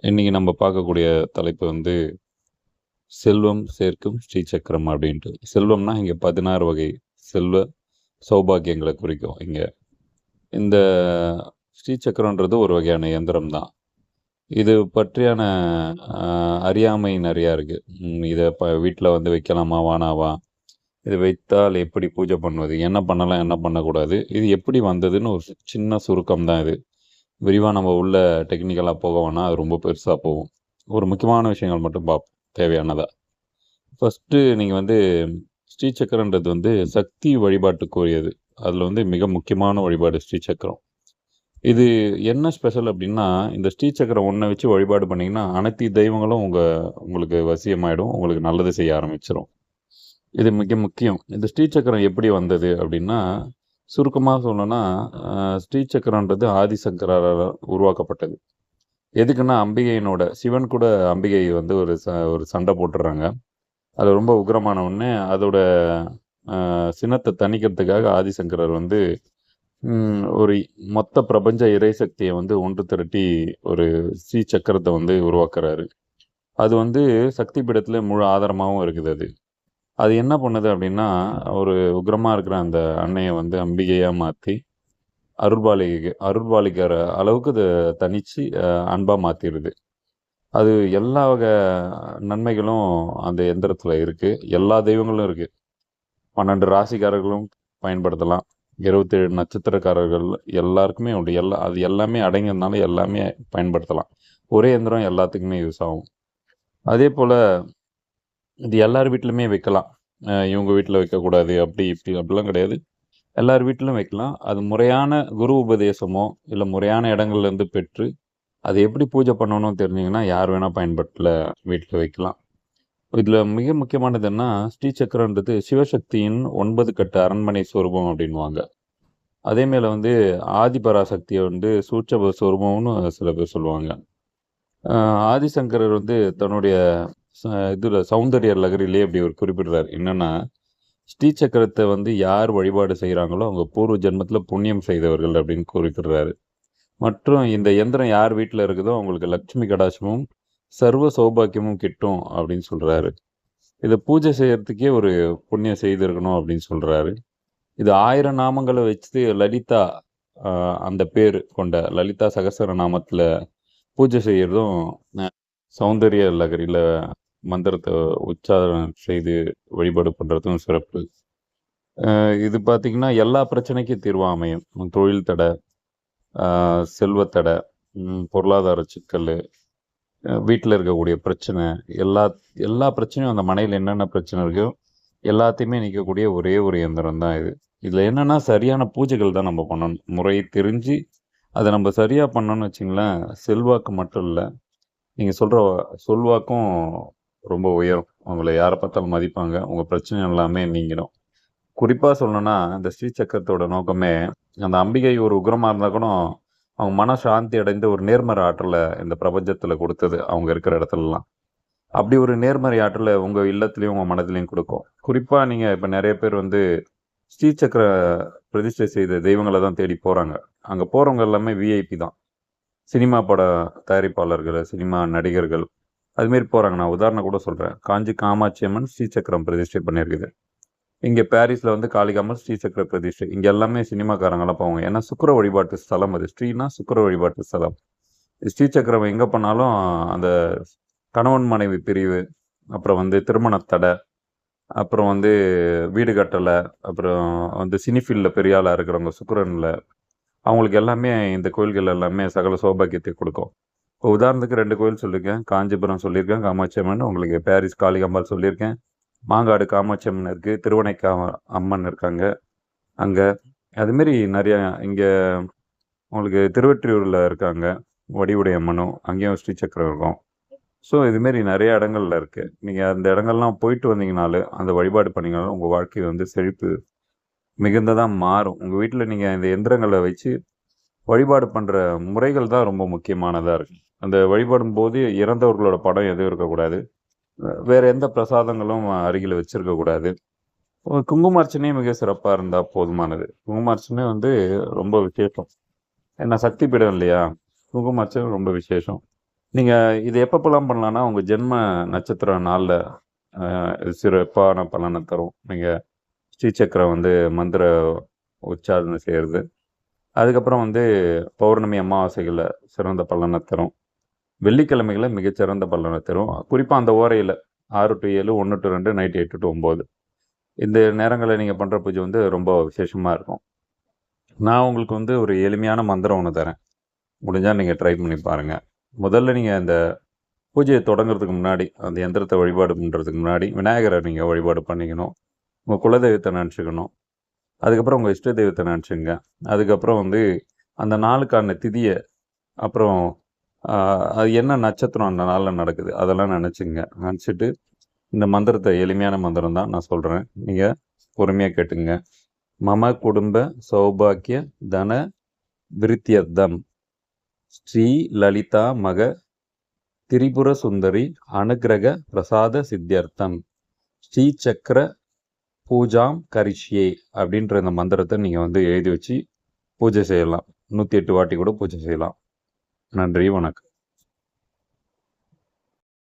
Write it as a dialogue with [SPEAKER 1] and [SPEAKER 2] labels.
[SPEAKER 1] இன்னைக்கு நம்ம பார்க்கக்கூடிய தலைப்பு வந்து செல்வம் சேர்க்கும் ஸ்ரீசக்கரம் அப்படின்ட்டு. செல்வம்னா இங்கே 16 வகை செல்வ சௌபாக்கியங்களை குறிக்கும். இங்கே இந்த ஸ்ரீசக்கரன்றது ஒரு வகையான இயந்திரம் தான். இது பற்றியான அறியாமை நிறையா இருக்குது. இதை வீட்டில் வந்து வைக்கலாமா வானாவா, இது வைத்தால் எப்படி பூஜை பண்ணுவது, என்ன பண்ணலாம் என்ன பண்ணக்கூடாது, இது எப்படி வந்ததுன்னு ஒரு சின்ன சுருக்கம் தான் இது. விரிவாக நம்ம உள்ள டெக்னிக்கலாக போக வேணால் அது ரொம்ப பெருசாக போகும். ஒரு முக்கியமான விஷயங்கள் மட்டும் பார்ப்போம் தேவையானதா. ஃபஸ்ட்டு நீங்கள் வந்து ஸ்ரீசக்கரன்றது வந்து சக்தி வழிபாட்டுக்குரியது. அதில் வந்து மிக முக்கியமான வழிபாடு ஸ்ரீசக்கரம். இது என்ன ஸ்பெஷல் அப்படின்னா, இந்த ஸ்ரீசக்கரம் ஒன்றை வச்சு வழிபாடு பண்ணிங்கன்னா அனைத்து தெய்வங்களும் உங்களுக்கு வசியமாயிடும், உங்களுக்கு நல்லது செய்ய ஆரம்பிச்சிடும். இது மிக முக்கியம். இந்த ஸ்ரீசக்கரம் எப்படி வந்தது அப்படின்னா, சுருக்கமாக சொல்லணும்னா ஸ்ரீசக்கரன்றது ஆதிசங்கரால் உருவாக்கப்பட்டது. எதுக்குன்னா அம்பிகையினோட சிவன் கூட அம்பிகை வந்து ஒரு சண்டை போட்டுடுறாங்க. அது ரொம்ப உக்ரமான ஒன்று. அதோட சினத்தை தணிக்கிறதுக்காக ஆதிசங்கரர் வந்து ஒரு மொத்த பிரபஞ்ச இறைசக்தியை வந்து ஒன்று திரட்டி ஒரு ஸ்ரீசக்கரத்தை வந்து உருவாக்குறாரு. அது வந்து சக்தி பீடத்தில் முழு ஆதாரமாகவும் இருக்குது. அது என்ன பண்ணுது அப்படின்னா, ஒரு உக்ரமாக இருக்கிற அந்த அன்னையை வந்து அம்பிகையாக மாற்றி அருள்பாலிக்கிற அளவுக்கு அதை தனித்து அன்பாக மாற்றிடுது. அது எல்லா வகை நன்மைகளும் அந்த எந்திரத்தில் இருக்குது. எல்லா தெய்வங்களும் இருக்குது. 12 ராசிக்காரர்களும் பயன்படுத்தலாம். 27 நட்சத்திரக்காரர்கள் எல்லாருக்குமே உண்டு. அது எல்லாமே அடங்கியதுனால எல்லாமே பயன்படுத்தலாம். ஒரே எந்திரம் எல்லாத்துக்குமே யூஸ் ஆகும். அதே போல் இது எல்லார் வீட்டிலுமே வைக்கலாம். இவங்க வீட்டில் வைக்கக்கூடாது அப்படிலாம் கிடையாது. எல்லார் வீட்டிலும் வைக்கலாம். அது முறையான குரு உபதேசமோ இல்லை முறையான இடங்கள்லேருந்து பெற்று அது எப்படி பூஜை பண்ணணும்னு தெரிஞ்சிங்கன்னா யார் வேணால் வீட்டில் வைக்கலாம். இதில் மிக முக்கியமானது என்ன, ஸ்ரீசக்கரன்றது சிவசக்தியின் 9 கட்டு அரண்மனை சொரூபம் அப்படின்வாங்க. அதே மேலே வந்து ஆதிபராசக்தியை வந்து சூட்சப சொரூபம்னு சில பேர் சொல்லுவாங்க. ஆதிசங்கரர் வந்து தன்னுடைய இதில் சௌந்தர்ய லகரிலே அப்படி ஒரு குறிப்பிடுறார். என்னென்னா, ஸ்ரீசக்கரத்தை வந்து யார் வழிபாடு செய்கிறாங்களோ அவங்க பூர்வ ஜென்மத்தில் புண்ணியம் செய்தவர்கள் அப்படின்னு குறிப்பிடுறாரு. மற்றும் இந்த எந்திரம் யார் வீட்டில் இருக்குதோ அவங்களுக்கு லட்சுமி கடாட்சமும் சர்வ சௌபாக்கியமும் கிட்டும் அப்படின்னு சொல்கிறாரு. இதை பூஜை செய்கிறதுக்கே ஒரு புண்ணியம் செய்திருக்கணும் அப்படின்னு சொல்கிறாரு. இது 1000 நாமங்களை வச்சு லலிதா அந்த பேர் கொண்ட லலிதா சகசர நாமத்தில் பூஜை செய்கிறதும் சௌந்தர்ய லகரியில் மந்திரத்தை உச்சாரணம் செய்து வழிபாடு பண்ணுறதும் சிறப்பு. இது பார்த்திங்கன்னா எல்லா பிரச்சனைக்கும் தீர்வாக அமையும். தொழில் தடை, செல்வத்தடை, பொருளாதார சிக்கல், வீட்டில் இருக்கக்கூடிய பிரச்சனை, எல்லா பிரச்சனையும் அந்த மனையில் என்னென்ன பிரச்சனை இருக்கோ எல்லாத்தையுமே நீக்கக்கூடிய ஒரே ஒரு இயந்திரம் தான் இது. இதில் என்னென்னா சரியான பூஜைகள் தான் நம்ம பண்ணணும். முறை தெரிஞ்சு அதை நம்ம சரியாக பண்ணோன்னு வச்சிங்களேன், செல்வாக்கு மட்டும் இல்லை, நீங்கள் சொல்கிற சொல்வாக்கும் ரொம்ப உயரும். உங்களை யாரை பார்த்தாலும் மதிப்பாங்க. உங்கள் பிரச்சனை எல்லாமே நீங்கிடும். குறிப்பாக சொல்லணும்னா இந்த ஸ்ரீசக்கரத்தோட நோக்கமே, அந்த அம்பிகை ஒரு உக்ரமாக இருந்தால் கூட அவங்க மன சாந்தி அடைந்து ஒரு நேர்மறை ஆற்றலை இந்த பிரபஞ்சத்தில் கொடுத்தது அவங்க இருக்கிற இடத்துலலாம். அப்படி ஒரு நேர்மறை ஆற்றலை உங்கள் இல்லத்துலேயும் உங்கள் மனதிலையும் கொடுக்கும். குறிப்பாக நீங்கள் இப்போ நிறைய பேர் வந்து ஸ்ரீசக்கர பிரதிஷ்டை செய்த தெய்வங்களை தான் தேடி போகிறாங்க. அங்கே போகிறவங்க எல்லாமே விஐபி தான். சினிமா பட தயாரிப்பாளர்கள், சினிமா நடிகர்கள், அதுமாரி போகிறாங்க. நான் உதாரணம் கூட சொல்கிறேன். காஞ்சி காமாட்சி அம்மன் ஸ்ரீசக்கரம் பிரதிஷ்டை பண்ணியிருக்குது. இங்கே பாரிஸில் வந்து காளிகாமல் ஸ்ரீசக்கர பிரதிஷ்டை. இங்கே எல்லாமே சினிமாக்காரங்களாம் போவாங்க. ஏன்னா சுக்கிர வழிபாட்டு ஸ்தலம் அது. ஸ்ரீனா சுக்கிர வழிபாட்டு ஸ்தலம். ஸ்ரீசக்கரம் எங்கே பண்ணாலும் அந்த கணவன் மனைவி பிரிவு, அப்புறம் வந்து திருமண தடை, அப்புறம் வந்து வீடு கட்டலை, அப்புறம் வந்து சினிஃபீல்டில் பெரிய ஆளாக இருக்கிறவங்க சுக்கிரனில், அவங்களுக்கு எல்லாமே இந்த கோயில்கள் எல்லாமே சகல சௌபாக்கியத்தை கொடுக்கும். இப்போ உதாரணத்துக்கு 2 கோயில் சொல்லியிருக்கேன். காஞ்சிபுரம் சொல்லியிருக்கேன், காமாட்சி அம்மன். உங்களுக்கு பாரிஸ் காளிகாம்பாள் சொல்லியிருக்கேன். மாங்காடு காமாட்சி அம்மன் இருக்குது. திருவனைக்கா அம்மன் இருக்காங்க அங்கே. அதுமாரி நிறையா இங்கே உங்களுக்கு திருவெற்றியூரில் இருக்காங்க வடிவுடை அம்மனும், அங்கேயும் ஸ்ரீசக்கரம் இருக்கும். ஸோ இதுமாரி நிறைய இடங்கள்ல இருக்குது. நீங்கள் அந்த இடங்கள்லாம் போயிட்டு வந்தீங்கனாலும் அந்த வழிபாடு பண்ணிங்கனாலும் உங்கள் வாழ்க்கை வந்து செழிப்பு மிகுந்ததாக மாறும். உங்கள் வீட்டில் நீங்கள் இந்த எந்திரங்களை வச்சு வழிபாடு பண்ணுற முறைகள் தான் ரொம்ப முக்கியமானதாக இருக்குது. அந்த வழிபாடும் போது இறந்தவர்களோட படம் எதுவும் இருக்கக்கூடாது. வேறு எந்த பிரசாதங்களும் அருகில் வச்சுருக்கக்கூடாது. குங்குமார்ச்சனையும் மிக சிறப்பாக இருந்தால் போதுமானது. குங்குமார்ச்சனை வந்து ரொம்ப விசேஷம். ஏன்னா சக்தி பீடம் இல்லையா, குங்குமார்ச்சனை ரொம்ப விசேஷம். நீங்கள் இது எப்பப்போலாம் பண்ணலான்னா உங்கள் ஜென்ம நட்சத்திர நாளில் சிறப்பான பலனை தரும். நீங்கள் ஸ்ரீசக்கரம் வந்து மந்திர உச்சாரணை செய்கிறது. அதுக்கப்புறம் வந்து பௌர்ணமி அமாவாசைகளில் சிறந்த பலனை தரும். வெள்ளிக்கிழமைகளில் மிகச்சிறந்த பலனை தரும். குறிப்பாக அந்த ஓரையில் 6 to 7, 1 to 2, நைட்டு 8 to 9 இந்த நேரங்களில் நீங்கள் பண்ணுற பூஜை வந்து ரொம்ப விசேஷமாக இருக்கும். நான் உங்களுக்கு வந்து ஒரு எளிமையான மந்திரம் ஒன்று தரேன். முடிஞ்சால் நீங்கள் ட்ரை பண்ணி பாருங்கள். முதல்ல நீங்கள் அந்த பூஜையை தொடங்குறதுக்கு முன்னாடி, அந்த எந்திரத்தை வழிபாடு பண்ணுறதுக்கு முன்னாடி விநாயகரை நீங்கள் வழிபாடு பண்ணிக்கணும். உங்கள் குலதெய்வத்தை நினச்சிக்கணும். அதுக்கப்புறம் உங்கள் இஷ்ட தெய்வத்தை நினச்சிங்க. அதுக்கப்புறம் வந்து அந்த நாளுக்கான திதியை, அப்புறம் அது என்ன நட்சத்திரம் அந்த நாளில் நடக்குது அதெல்லாம் நினச்சிங்க. நினச்சிட்டு இந்த மந்திரத்தை, எளிமையான மந்திரம் தான் நான் சொல்கிறேன், நீங்கள் பொறுமையாக கேட்டுங்க. மம குடும்ப சௌபாக்கிய தன விருத்தியர்த்தம் ஸ்ரீ லலிதா மக திரிபுர சுந்தரி அனுக்கிரக பிரசாத சித்தியர்த்தம் ஸ்ரீ சக்கர பூஜாம் கரிஷ்யே அப்படின்ற இந்த மந்திரத்தை நீங்கள் வந்து எழுதி வச்சு பூஜை செய்யலாம். 108 வாட்டி கூட பூஜை செய்யலாம். நன்றி, வணக்கம்.